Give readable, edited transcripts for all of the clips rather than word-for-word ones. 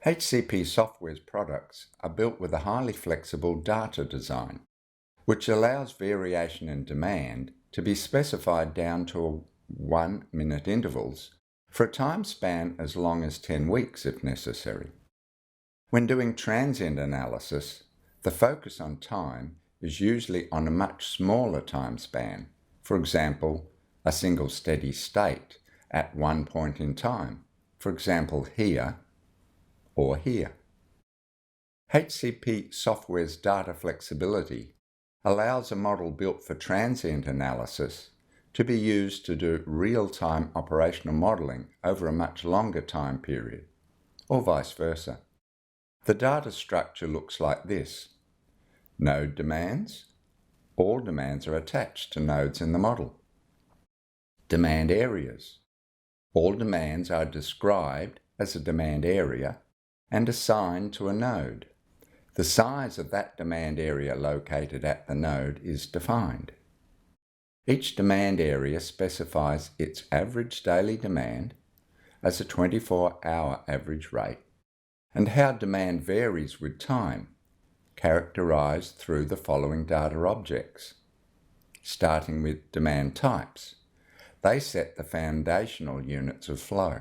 HCP Software's products are built with a highly flexible data design, which allows variation in demand to be specified down to 1-minute intervals for a time span as long as 10 weeks if necessary. When doing transient analysis, the focus on time is usually on a much smaller time span, for example, a single steady state at one point in time, for example here or here. HCP Software's data flexibility allows a model built for transient analysis to be used to do real-time operational modeling over a much longer time period, or vice versa. The data structure looks like this. Node demands. All demands are attached to nodes in the model. Demand areas. All demands are described as a demand area and assigned to a node. The size of that demand area located at the node is defined. Each demand area specifies its average daily demand as a 24-hour average rate and how demand varies with time, characterized through the following data objects. Starting with demand types, they set the foundational units of flow.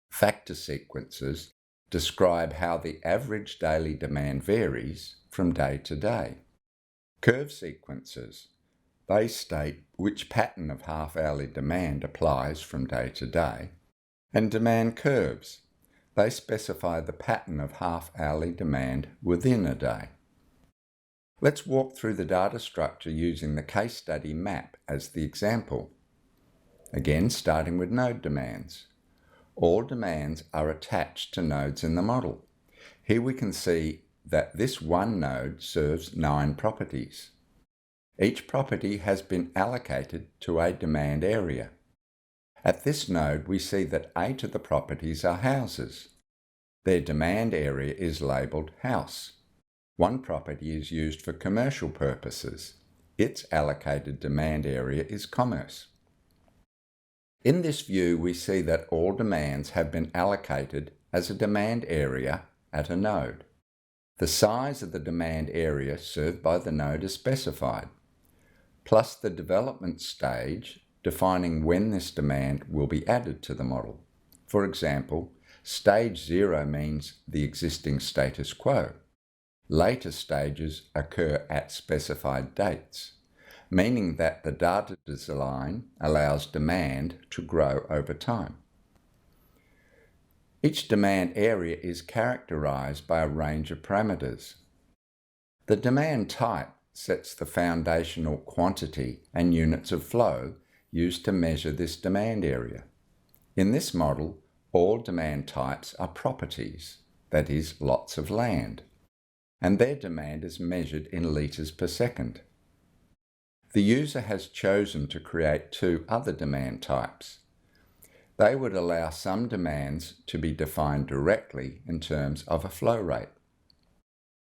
Factor sequences describe how the average daily demand varies from day to day. Curve sequences, they state which pattern of half-hourly demand applies from day to day. And demand curves, they specify the pattern of half-hourly demand within a day. Let's walk through the data structure using the case study map as the example. Again, starting with node demands. All demands are attached to nodes in the model. Here we can see that this one node serves 9 properties. Each property has been allocated to a demand area. At this node, we see that 8 of the properties are houses. Their demand area is labelled house. One property is used for commercial purposes. Its allocated demand area is commerce. In this view, we see that all demands have been allocated as a demand area at a node. The size of the demand area served by the node is specified, plus the development stage defining when this demand will be added to the model. For example, stage 0 means the existing status quo. Later stages occur at specified dates, meaning that the data design allows demand to grow over time. Each demand area is characterized by a range of parameters. The demand type sets the foundational quantity and units of flow used to measure this demand area. In this model, all demand types are properties, that is, lots of land, and their demand is measured in litres per second. The user has chosen to create 2 other demand types. They would allow some demands to be defined directly in terms of a flow rate.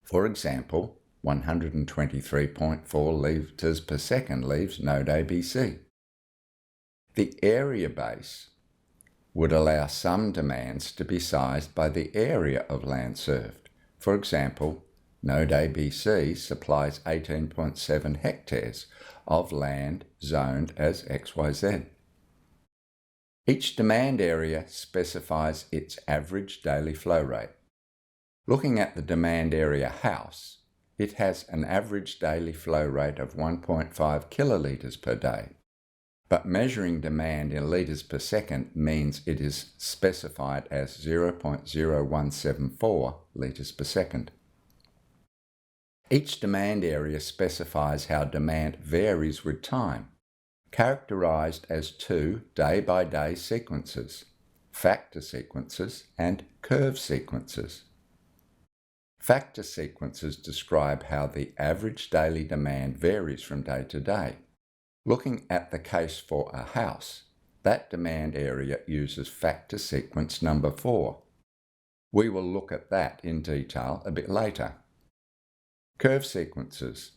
For example, 123.4 litres per second leaves node ABC. The area base would allow some demands to be sized by the area of land served. For example, node ABC supplies 18.7 hectares of land zoned as XYZ. Each demand area specifies its average daily flow rate. Looking at the demand area house, it has an average daily flow rate of 1.5 kilolitres per day. But measuring demand in litres per second means it is specified as 0.0174 litres per second. Each demand area specifies how demand varies with time, characterized as 2 day-by-day sequences, factor sequences and curve sequences. Factor sequences describe how the average daily demand varies from day to day. Looking at the case for a house, that demand area uses factor sequence number 4. We will look at that in detail a bit later. Curve sequences.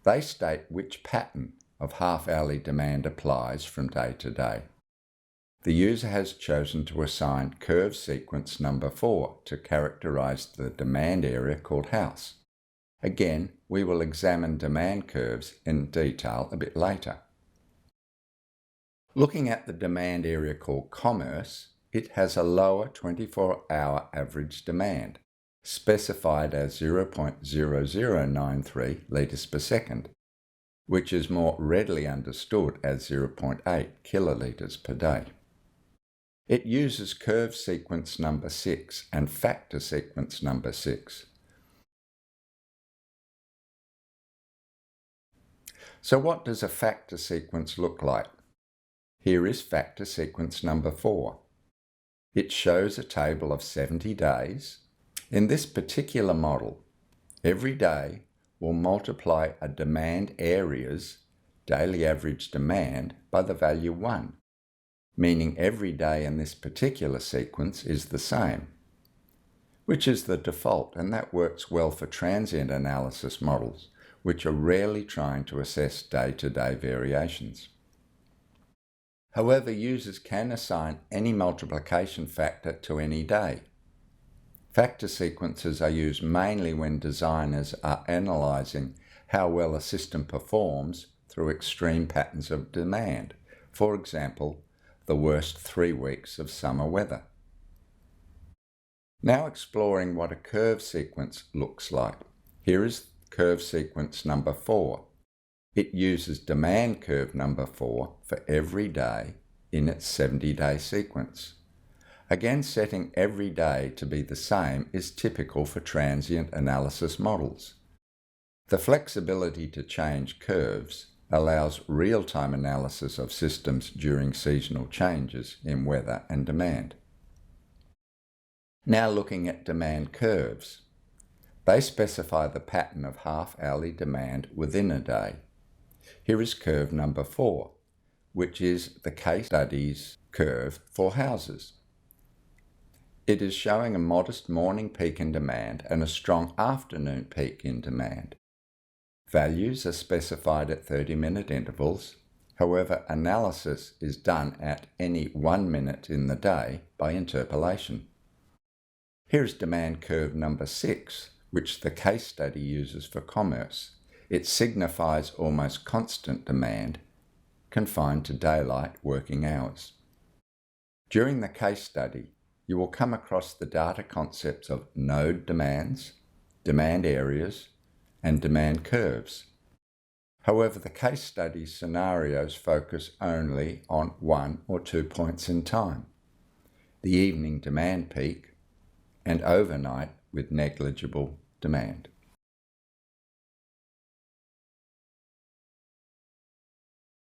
They state which pattern of half-hourly demand applies from day to day. The user has chosen to assign curve sequence number 4 to characterize the demand area called house. Again, we will examine demand curves in detail a bit later. Looking at the demand area called commerce, it has a lower 24-hour average demand, specified as 0.0093 litres per second, which is more readily understood as 0.8 kilolitres per day. It uses curve sequence number 6 and factor sequence number 6. So what does a factor sequence look like? Here is factor sequence number 4. It shows a table of 70 days. In this particular model, every day will multiply a demand area's daily average demand by the value 1, meaning every day in this particular sequence is the same, which is the default, and that works well for transient analysis models, which are rarely trying to assess day-to-day variations. However, users can assign any multiplication factor to any day. Factor sequences are used mainly when designers are analyzing how well a system performs through extreme patterns of demand, for example, the worst 3 weeks of summer weather. Now exploring what a curve sequence looks like. Here is curve sequence number 4. It uses demand curve number 4 for every day in its 70-day sequence. Again, setting every day to be the same is typical for transient analysis models. The flexibility to change curves allows real-time analysis of systems during seasonal changes in weather and demand. Now looking at demand curves. They specify the pattern of half-hourly demand within a day. Here is curve number 4, which is the case studies curve for houses. It is showing a modest morning peak in demand and a strong afternoon peak in demand. Values are specified at 30-minute intervals. However, analysis is done at any 1 minute in the day by interpolation. Here is demand curve number 6, which the case study uses for commerce. It signifies almost constant demand, confined to daylight working hours. During the case study, you will come across the data concepts of node demands, demand areas, and demand curves. However, the case study scenarios focus only on 1 or 2 points in time: the evening demand peak and overnight with negligible demand.